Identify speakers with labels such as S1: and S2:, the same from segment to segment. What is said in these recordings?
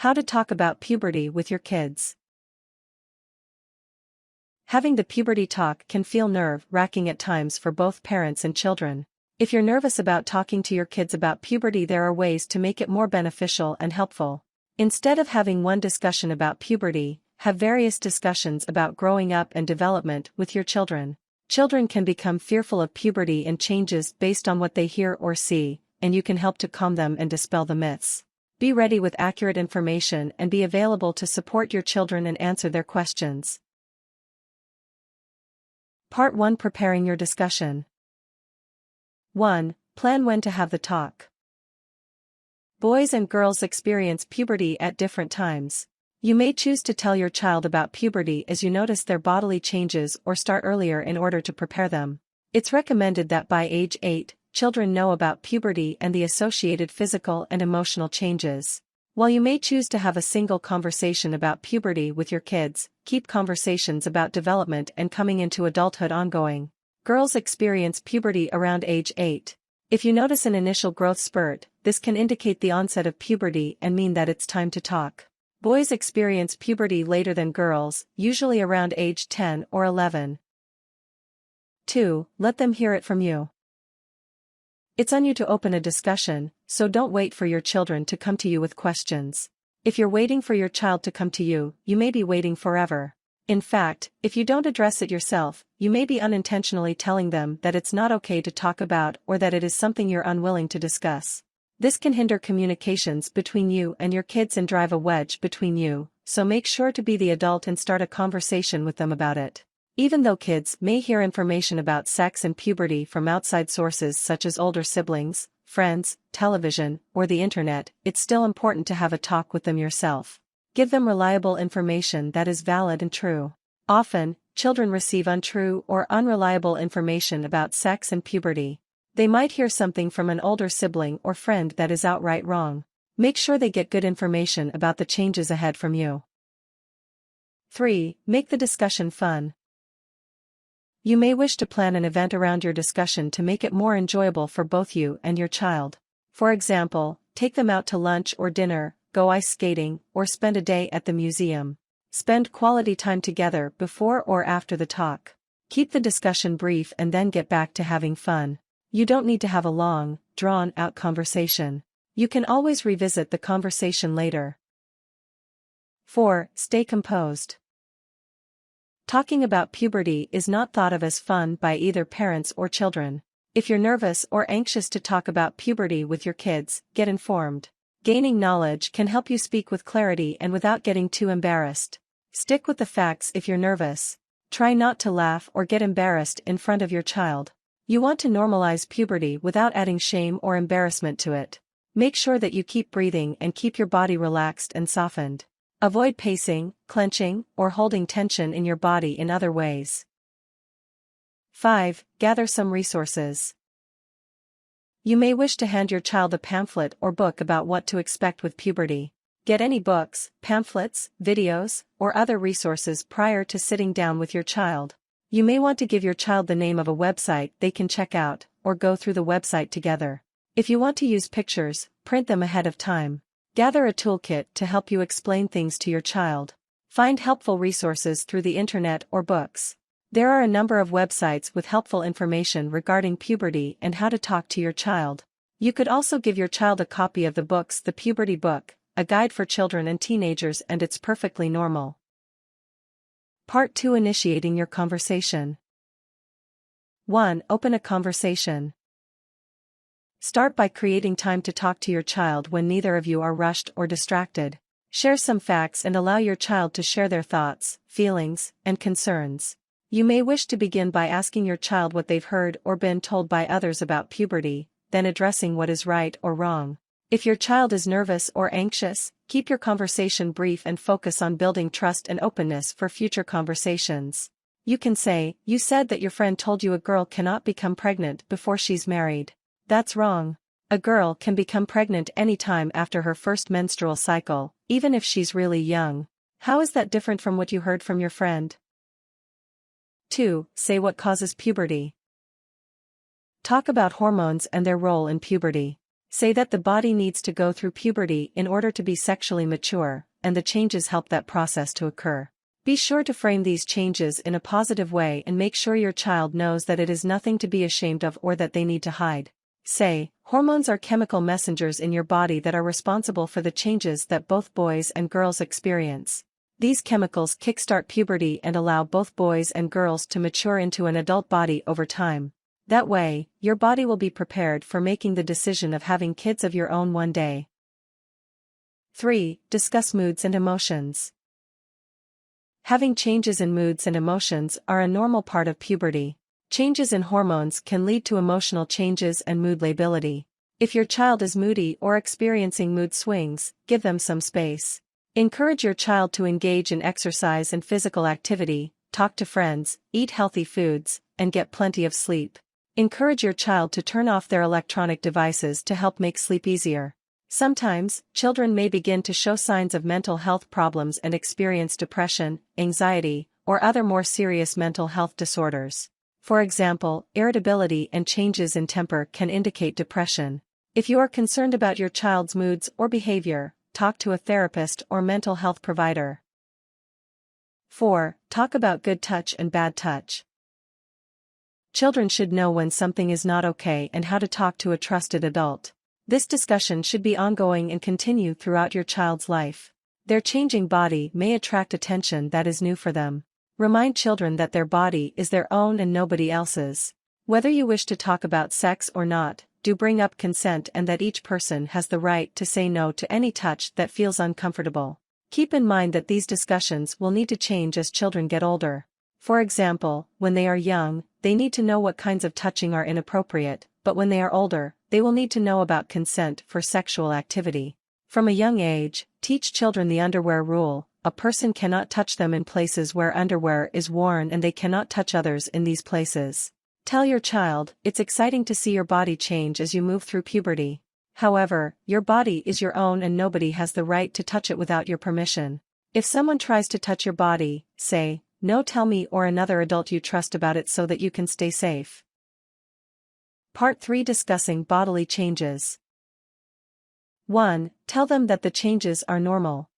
S1: How to talk about puberty with your kids. Having the puberty talk can feel nerve-wracking at times for both parents and children. If you're nervous about talking to your kids about puberty, there are ways to make it more beneficial and helpful. Instead of having one discussion about puberty, have various discussions about growing up and development with your children. Children can become fearful of puberty and changes based on what they hear or see, and you can help to calm them and dispel the myths. Be ready with accurate information and be available to support your children and answer their questions. Part 1. Preparing your discussion. 1. Plan when to have the talk. Boys and girls experience puberty at different times. You may choose to tell your child about puberty as you notice their bodily changes or start earlier in order to prepare them. It's recommended that by age 8, children know about puberty and the associated physical and emotional changes. While you may choose to have a single conversation about puberty with your kids, keep conversations about development and coming into adulthood ongoing. Girls experience puberty around age 8. If you notice an initial growth spurt, this can indicate the onset of puberty and mean that it's time to talk. Boys experience puberty later than girls, usually around age 10 or 11. 2. Let them hear it from you. It's on you to open a discussion, so don't wait for your children to come to you with questions. If you're waiting for your child to come to you, you may be waiting forever. In fact, if you don't address it yourself, you may be unintentionally telling them that it's not okay to talk about or that it is something you're unwilling to discuss. This can hinder communications between you and your kids and drive a wedge between you, so make sure to be the adult and start a conversation with them about it. Even though kids may hear information about sex and puberty from outside sources such as older siblings, friends, television, or the internet, it's still important to have a talk with them yourself. Give them reliable information that is valid and true. Often, children receive untrue or unreliable information about sex and puberty. They might hear something from an older sibling or friend that is outright wrong. Make sure they get good information about the changes ahead from you. 3. Make the discussion fun. You may wish to plan an event around your discussion to make it more enjoyable for both you and your child. For example, take them out to lunch or dinner, go ice skating, or spend a day at the museum. Spend quality time together before or after the talk. Keep the discussion brief and then get back to having fun. You don't need to have a long, drawn-out conversation. You can always revisit the conversation later. 4. Stay composed. Talking about puberty is not thought of as fun by either parents or children. If you're nervous or anxious to talk about puberty with your kids, get informed. Gaining knowledge can help you speak with clarity and without getting too embarrassed. Stick with the facts if you're nervous. Try not to laugh or get embarrassed in front of your child. You want to normalize puberty without adding shame or embarrassment to it. Make sure that you keep breathing and keep your body relaxed and softened. Avoid pacing, clenching, or holding tension in your body in other ways. 5. Gather some resources. You may wish to hand your child a pamphlet or book about what to expect with puberty. Get any books, pamphlets, videos, or other resources prior to sitting down with your child. You may want to give your child the name of a website they can check out, or go through the website together. If you want to use pictures, print them ahead of time. Gather a toolkit to help you explain things to your child. Find helpful resources through the internet or books. There are a number of websites with helpful information regarding puberty and how to talk to your child. You could also give your child a copy of the books The Puberty Book, a guide for children and teenagers, and It's Perfectly Normal. Part 2. Initiating your conversation. 1. Open a conversation. Start by creating time to talk to your child when neither of you are rushed or distracted. Share some facts and allow your child to share their thoughts, feelings, and concerns. You may wish to begin by asking your child what they've heard or been told by others about puberty, then addressing what is right or wrong. If your child is nervous or anxious, keep your conversation brief and focus on building trust and openness for future conversations. You can say, "You said that your friend told you a girl cannot become pregnant before she's married. That's wrong. A girl can become pregnant anytime after her first menstrual cycle, even if she's really young. How is that different from what you heard from your friend?" 2. Say what causes puberty. Talk about hormones and their role in puberty. Say that the body needs to go through puberty in order to be sexually mature, and the changes help that process to occur. Be sure to frame these changes in a positive way and make sure your child knows that it is nothing to be ashamed of or that they need to hide. Say, hormones are chemical messengers in your body that are responsible for the changes that both boys and girls experience. These chemicals kickstart puberty and allow both boys and girls to mature into an adult body over time. That way, your body will be prepared for making the decision of having kids of your own one day. 3. Discuss moods and emotions. Having changes in moods and emotions are a normal part of puberty. Changes in hormones can lead to emotional changes and mood lability. If your child is moody or experiencing mood swings, give them some space. Encourage your child to engage in exercise and physical activity, talk to friends, eat healthy foods, and get plenty of sleep. Encourage your child to turn off their electronic devices to help make sleep easier. Sometimes, children may begin to show signs of mental health problems and experience depression, anxiety, or other more serious mental health disorders. For example, irritability and changes in temper can indicate depression. If you are concerned about your child's moods or behavior, talk to a therapist or mental health provider. 4. Talk about good touch and bad touch. Children should know when something is not okay and how to talk to a trusted adult. This discussion should be ongoing and continue throughout your child's life. Their changing body may attract attention that is new for them. Remind children that their body is their own and nobody else's. Whether you wish to talk about sex or not, do bring up consent and that each person has the right to say no to any touch that feels uncomfortable. Keep in mind that these discussions will need to change as children get older. For example, when they are young, they need to know what kinds of touching are inappropriate, but when they are older, they will need to know about consent for sexual activity. From a young age, teach children the underwear rule. A person cannot touch them in places where underwear is worn and they cannot touch others in these places. Tell your child, it's exciting to see your body change as you move through puberty. However, your body is your own and nobody has the right to touch it without your permission. If someone tries to touch your body, say, "No, tell me or another adult you trust about it so that you can stay safe." Part 3. Discussing bodily changes. 1. Tell them that the changes are normal.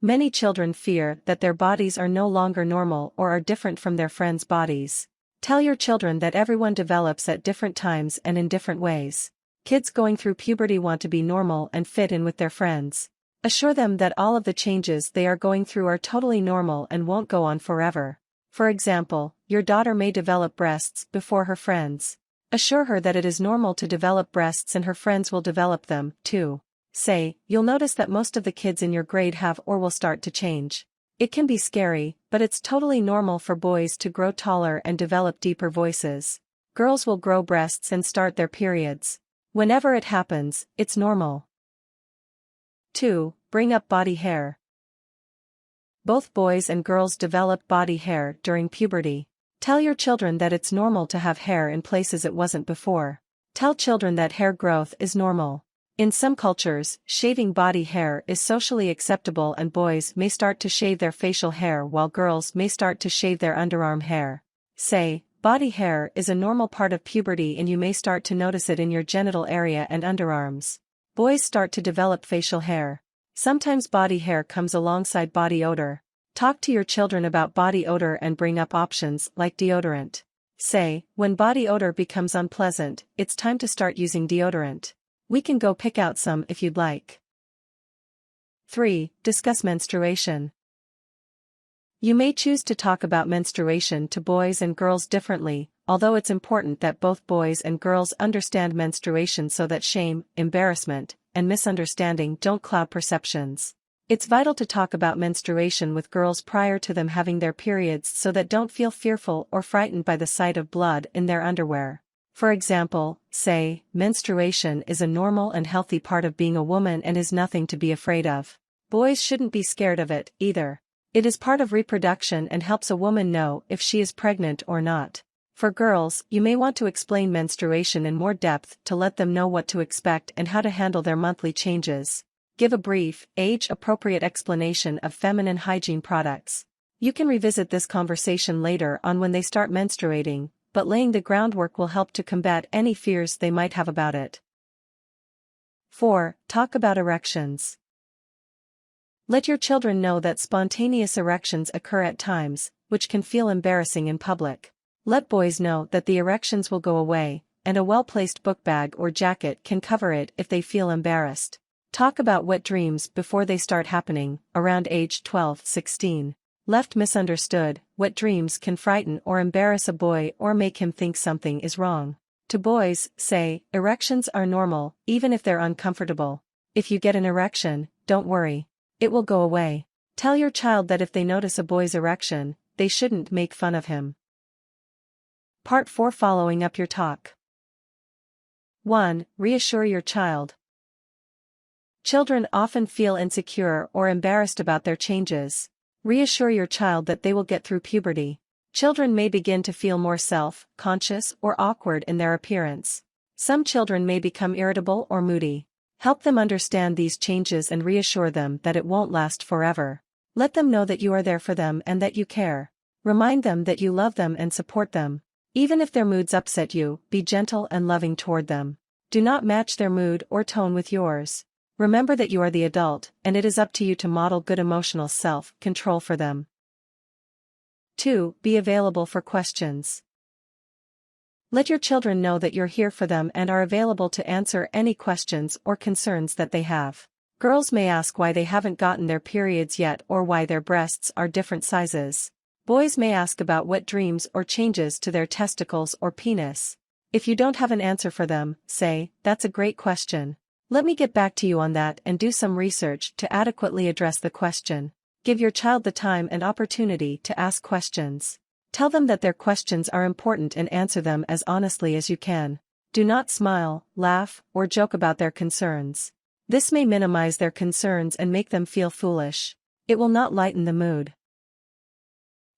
S1: Many children fear that their bodies are no longer normal or are different from their friends' bodies. Tell your children that everyone develops at different times and in different ways. Kids going through puberty want to be normal and fit in with their friends. Assure them that all of the changes they are going through are totally normal and won't go on forever. For example, your daughter may develop breasts before her friends. Assure her that it is normal to develop breasts and her friends will develop them, too. Say, you'll notice that most of the kids in your grade have or will start to change. It can be scary, but it's totally normal for boys to grow taller and develop deeper voices. Girls will grow breasts and start their periods. Whenever it happens, it's normal. 2. Bring up body hair. Both boys and girls develop body hair during puberty. Tell your children that it's normal to have hair in places it wasn't before. Tell children that hair growth is normal. In some cultures, shaving body hair is socially acceptable and boys may start to shave their facial hair while girls may start to shave their underarm hair. Say, body hair is a normal part of puberty and you may start to notice it in your genital area and underarms. Boys start to develop facial hair. Sometimes body hair comes alongside body odor. Talk to your children about body odor and bring up options like deodorant. Say, when body odor becomes unpleasant, it's time to start using deodorant. We can go pick out some if you'd like. 3. Discuss menstruation. You may choose to talk about menstruation to boys and girls differently, although it's important that both boys and girls understand menstruation so that shame, embarrassment, and misunderstanding don't cloud perceptions. It's vital to talk about menstruation with girls prior to them having their periods so that don't feel fearful or frightened by the sight of blood in their underwear. For example, say, menstruation is a normal and healthy part of being a woman and is nothing to be afraid of. Boys shouldn't be scared of it, either. It is part of reproduction and helps a woman know if she is pregnant or not. For girls, you may want to explain menstruation in more depth to let them know what to expect and how to handle their monthly changes. Give a brief, age-appropriate explanation of feminine hygiene products. You can revisit this conversation later on when they start menstruating, but laying the groundwork will help to combat any fears they might have about it. 4. Talk about erections. Let your children know that spontaneous erections occur at times, which can feel embarrassing in public. Let boys know that the erections will go away, and a well-placed book bag or jacket can cover it if they feel embarrassed. Talk about wet dreams before they start happening, around age 12-16. Left misunderstood, wet dreams can frighten or embarrass a boy or make him think something is wrong. To boys, say, erections are normal, even if they're uncomfortable. If you get an erection, don't worry. It will go away. Tell your child that if they notice a boy's erection, they shouldn't make fun of him. Part 4. Following up your talk. 1. Reassure your child. Children often feel insecure or embarrassed about their changes. Reassure your child that they will get through puberty. Children may begin to feel more self-conscious or awkward in their appearance. Some children may become irritable or moody. Help them understand these changes and reassure them that it won't last forever. Let them know that you are there for them and that you care. Remind them that you love them and support them. Even if their moods upset you, be gentle and loving toward them. Do not match their mood or tone with yours. Remember that you are the adult, and it is up to you to model good emotional self-control for them. 2. Be available for questions. Let your children know that you're here for them and are available to answer any questions or concerns that they have. Girls may ask why they haven't gotten their periods yet or why their breasts are different sizes. Boys may ask about wet dreams or changes to their testicles or penis. If you don't have an answer for them, say, "That's a great question. Let me get back to you on that and do some research to adequately address the question." Give your child the time and opportunity to ask questions. Tell them that their questions are important and answer them as honestly as you can. Do not smile, laugh, or joke about their concerns. This may minimize their concerns and make them feel foolish. It will not lighten the mood.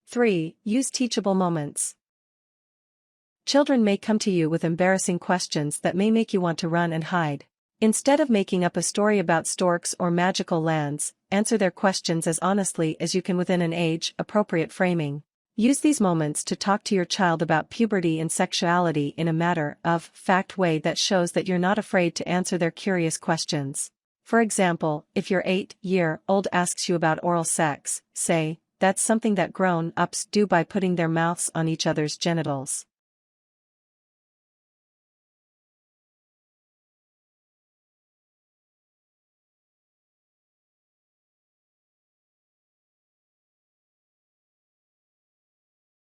S1: 3. Use teachable moments. Children may come to you with embarrassing questions that may make you want to run and hide. Instead of making up a story about storks or magical lands, answer their questions as honestly as you can within an age-appropriate framing. Use these moments to talk to your child about puberty and sexuality in a matter-of-fact way that shows that you're not afraid to answer their curious questions. For example, if your 8-year-old asks you about oral sex, say, "That's something that grown-ups do by putting their mouths on each other's genitals."